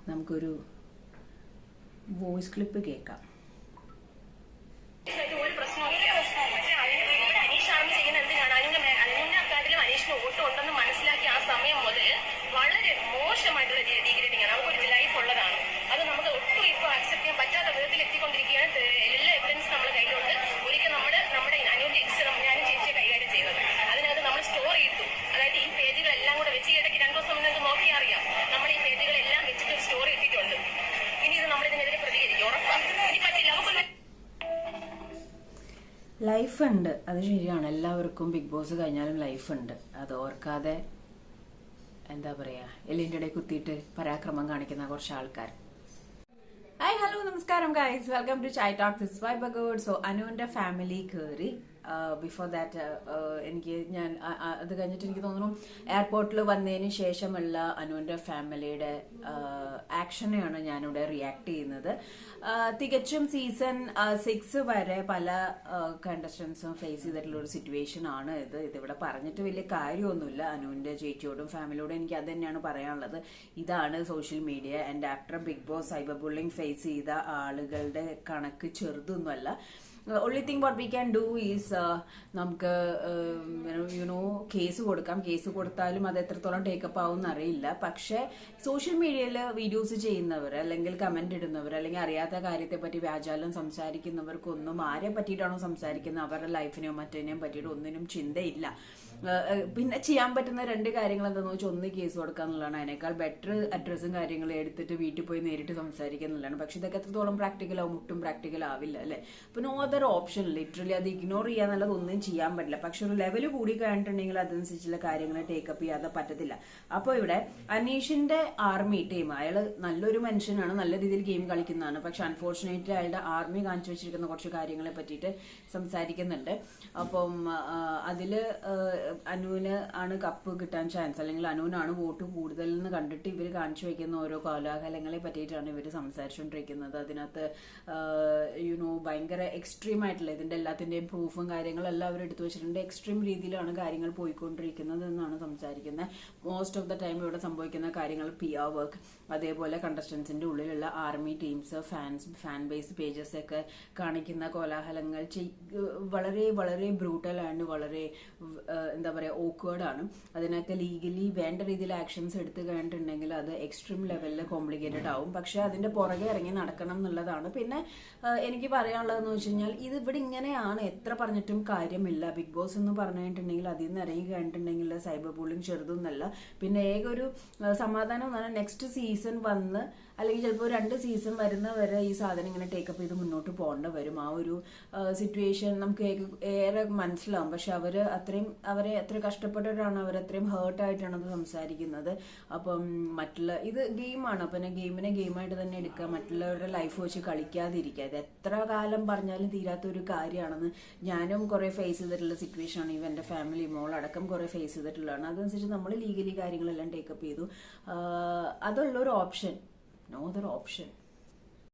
നമുക്കൊരു voice clip കേൾക്കാം. മനസ്സിലാക്കി ആ സമയം മുതൽ വളരെ മോശമായിട്ടുള്ള ഡീഗ്രേഡിംഗ് ആണ്. നമുക്കൊരു ലൈഫ് ഉള്ളതാണ്, അത് നമുക്ക് ഒട്ടും ഇപ്പൊ അക്സെപ്റ്റ് ചെയ്യാൻ പറ്റാത്ത വിധത്തിൽ എത്തിക്കൊണ്ടിരിക്കുകയാണ്. എല്ലാ എവിഡൻസ് നമ്മുടെ കയ്യിലുണ്ട്. ഒരിക്കൽ നമ്മുടെ അനുവിന്റെ എക്സ് ഞാനും ചേച്ചിയെ കൈകാര്യം ചെയ്തത്, അതിനകത്ത് നമ്മൾ സ്റ്റോർ ചെയ്തു. അതായത് ഈ പേജുകളെല്ലാം കൂടെ വെച്ച് ഇടയ്ക്ക് 2 ദിവസം മുന്നേ നോക്കിയാൽ അറിയാം, നമ്മൾ ഈ പേജുകളെല്ലാം വെച്ചിട്ട് ഒരു സ്റ്റോർ ഇട്ടിട്ടുണ്ട്. ഇനി ഇത് നമ്മളിതിനെതിരെ പ്രതികരിക്കും, ഉറപ്പാണ്. ഇനി പറ്റില്ല, നമുക്കൊരു ലൈഫ് ഉണ്ട്, അത് ശരിയാണ്. എല്ലാവർക്കും ബിഗ് ബോസ് കഴിഞ്ഞാലും ലൈഫ് ഉണ്ട്. അത് ഓർക്കാതെ എന്താ പറയാ, എല്ലിൻ്റെ ഇടയിൽ കുത്തിയിട്ട് പരാക്രമം കാണിക്കുന്ന കുറച്ച് ആൾക്കാർ. ഹായ്, ഹലോ, നമസ്കാരം guys, welcome to chai talk this vibe good. So അനുവിന്റെ ഫാമിലി കയറി. ബിഫോർ ദാറ്റ് ഞാൻ അത് കഴിഞ്ഞിട്ട് എനിക്ക് തോന്നുന്നു എയർപോർട്ടിൽ വന്നതിന് ശേഷമുള്ള അനുവിന്റെ ഫാമിലിയുടെ ആക്ഷനെയാണ് ഞാനിവിടെ റിയാക്ട് ചെയ്യുന്നത്. തികച്ചും സീസൺ 6 വരെ പല കണ്ടസ്റ്റൻസും ഫേസ് ചെയ്തിട്ടുള്ള ഒരു സിറ്റുവേഷൻ ആണ് ഇതിവിടെ പറഞ്ഞിട്ട് വലിയ കാര്യമൊന്നുമില്ല. അനുവിന്റെ ചേച്ചിയോടും ഫാമിലിയോടും എനിക്ക് അത് തന്നെയാണ് പറയാനുള്ളത്. ഇതാണ് social media. And after Bigg Boss cyber bullying face ചെയ്ത ആളുകളുടെ കണക്ക് ചെറുതൊന്നുമല്ല. only thing what we can do is നമുക്ക് കേസ് കൊടുക്കാം. കേസ് കൊടുത്താലും അത് എത്രത്തോളം ടേക്കപ്പ് ആവും എന്നറിയില്ല. പക്ഷെ സോഷ്യൽ മീഡിയയിൽ വീഡിയോസ് ചെയ്യുന്നവർ, അല്ലെങ്കിൽ കമന്റ് ഇടുന്നവർ, അല്ലെങ്കിൽ അറിയാത്ത കാര്യത്തെ പറ്റി വ്യാജാലം സംസാരിക്കുന്നവർക്കൊന്നും ആരെ പറ്റിയിട്ടാണോ സംസാരിക്കുന്നത് അവരുടെ ലൈഫിനെയോ മറ്റേനെയും പറ്റിയിട്ട് ഒന്നിനും ചിന്തയില്ല. പിന്നെ ചെയ്യാൻ പറ്റുന്ന 2 കാര്യങ്ങൾ എന്താണെന്ന് വെച്ചാൽ, ഒന്ന് കേസ് കൊടുക്കുക എന്നുള്ളതാണ്. അതിനേക്കാൾ ബെറ്റർ അഡ്രസ്സും കാര്യങ്ങളും എടുത്തിട്ട് വീട്ടിൽ പോയി നേരിട്ട് സംസാരിക്കുക എന്നുള്ളതാണ്. പക്ഷെ ഇതൊക്കെ എത്രത്തോളം പ്രാക്ടിക്കൽ ആവും? ഒട്ടും പ്രാക്ടിക്കൽ ആവില്ല അല്ലെ. അപ്പൊ നോ അതർ ഓപ്ഷൻ. ലിറ്ററലി അത് ഇഗ്നോർ ചെയ്യാന്നുള്ളത് ഒന്നും ചെയ്യാൻ പറ്റില്ല. പക്ഷെ ഒരു ലെവല് കൂടി കഴിഞ്ഞിട്ടുണ്ടെങ്കിൽ അതനുസരിച്ചുള്ള കാര്യങ്ങൾ ടേക്കപ്പ് ചെയ്യാതെ പറ്റത്തില്ല. അപ്പൊ ഇവിടെ അനീഷിന്റെ ആർമി ടീം, അയാള് നല്ലൊരു മനുഷ്യനാണ്, നല്ല രീതിയിൽ ഗെയിം കളിക്കുന്നതാണ്. പക്ഷെ അൺഫോർച്ചുനേറ്റ്ലി അയാളുടെ ആർമി കാണിച്ചു വെച്ചിരിക്കുന്ന കുറച്ച് കാര്യങ്ങളെ പറ്റിയിട്ട് സംസാരിക്കുന്നുണ്ട്. അപ്പം അതില് അനുവിന് ആണ് കപ്പ് കിട്ടാൻ ചാൻസ്, അല്ലെങ്കിൽ അനുവിനാണ് വോട്ട് കൂടുതൽ എന്ന് കണ്ടിട്ട് ഇവർ കാണിച്ചു വെക്കുന്ന ഓരോ കോലാഹലങ്ങളെ പറ്റിയിട്ടാണ് ഇവർ സംസാരിച്ചുകൊണ്ടിരിക്കുന്നത്. അതിനകത്ത് ഭയങ്കര എക്സ്ട്രീം ആയിട്ടുള്ള ഇതിന്റെ എല്ലാത്തിന്റെയും പ്രൂഫും കാര്യങ്ങളും എല്ലാം അവർ എടുത്തു വെച്ചിട്ടുണ്ട്. എക്സ്ട്രീം രീതിയിലാണ് കാര്യങ്ങൾ പോയിക്കൊണ്ടിരിക്കുന്നത് എന്നാണ് സംസാരിക്കുന്നത്. മോസ്റ്റ് ഓഫ് ദ ടൈം ഇവിടെ സംഭവിക്കുന്ന കാര്യങ്ങൾ PR വർക്ക്, അതേപോലെ കണ്ടസ്റ്റൻസിന്റെ ഉള്ളിലുള്ള army teams, fan base pages ഒക്കെ കാണിക്കുന്ന കോലാഹലങ്ങൾ വളരെ വളരെ ബ്രൂട്ടൽ ആൻഡ് വളരെ എന്താ പറയാ ഓക്വേർഡ് ആണ്. അതിനൊക്കെ ലീഗലി വേണ്ട രീതിയിൽ ആക്ഷൻസ് എടുത്തു കഴിഞ്ഞിട്ടുണ്ടെങ്കിൽ അത് എക്സ്ട്രീം ലെവലിൽ കോംപ്ലിക്കേറ്റഡ് ആവും. പക്ഷെ അതിന്റെ പുറകെ ഇറങ്ങി നടക്കണം എന്നുള്ളതാണ്. പിന്നെ എനിക്ക് പറയാനുള്ളതെന്ന് വെച്ച് കഴിഞ്ഞാൽ, ഇത് ഇവിടെ ഇങ്ങനെയാണ്, എത്ര പറഞ്ഞിട്ടും കാര്യമില്ല. ബിഗ് ബോസ് എന്ന് പറഞ്ഞിട്ടുണ്ടെങ്കിൽ അതിൽ നിന്ന് ഇറങ്ങി കഴിഞ്ഞിട്ടുണ്ടെങ്കിൽ സൈബർ ബുള്ളിങ് ചെറുതൊന്നല്ല. പിന്നെ ഏകൊരു സമാധാനം എന്ന് പറഞ്ഞാൽ നെക്സ്റ്റ് സീസൺ വന്ന്, അല്ലെങ്കിൽ ചിലപ്പോൾ 2 സീസൺ വരുന്ന വരെ ഈ സാധനം ഇങ്ങനെ ടേക്കപ്പ് ചെയ്ത് മുന്നോട്ട് പോകേണ്ടി വരും. ആ ഒരു സിറ്റുവേഷൻ നമുക്ക് ഏറെ മനസ്സിലാവും. പക്ഷെ അവരെ എത്ര കഷ്ടപ്പെട്ടിട്ടാണ്, അവരത്രയും ഹേർട്ട് ആയിട്ടാണ് അത് സംസാരിക്കുന്നത്. അപ്പം ഇത് ഗെയിമാണ്. അപ്പം ഗെയിമിനെ ഗെയിമായിട്ട് തന്നെ എടുക്കുക, മറ്റുള്ളവരുടെ ലൈഫ് വെച്ച് കളിക്കാതിരിക്കുക. ഇത് എത്ര കാലം പറഞ്ഞാലും തീരാത്ത ഒരു കാര്യമാണെന്ന് ഞാനും കുറെ ഫേസ് ചെയ്തിട്ടുള്ള സിറ്റുവേഷൻ ആണ്. ഇവന്റെ ഫാമിലി മോളടക്കം കുറെ ഫേസ് ചെയ്തിട്ടുള്ളതാണ്. അതനുസരിച്ച് നമ്മൾ ലീഗലി കാര്യങ്ങളെല്ലാം ടേക്കപ്പ് ചെയ്തു. അതുള്ളൊരു ഓപ്ഷൻ, നോ അതർ ഓപ്ഷൻ.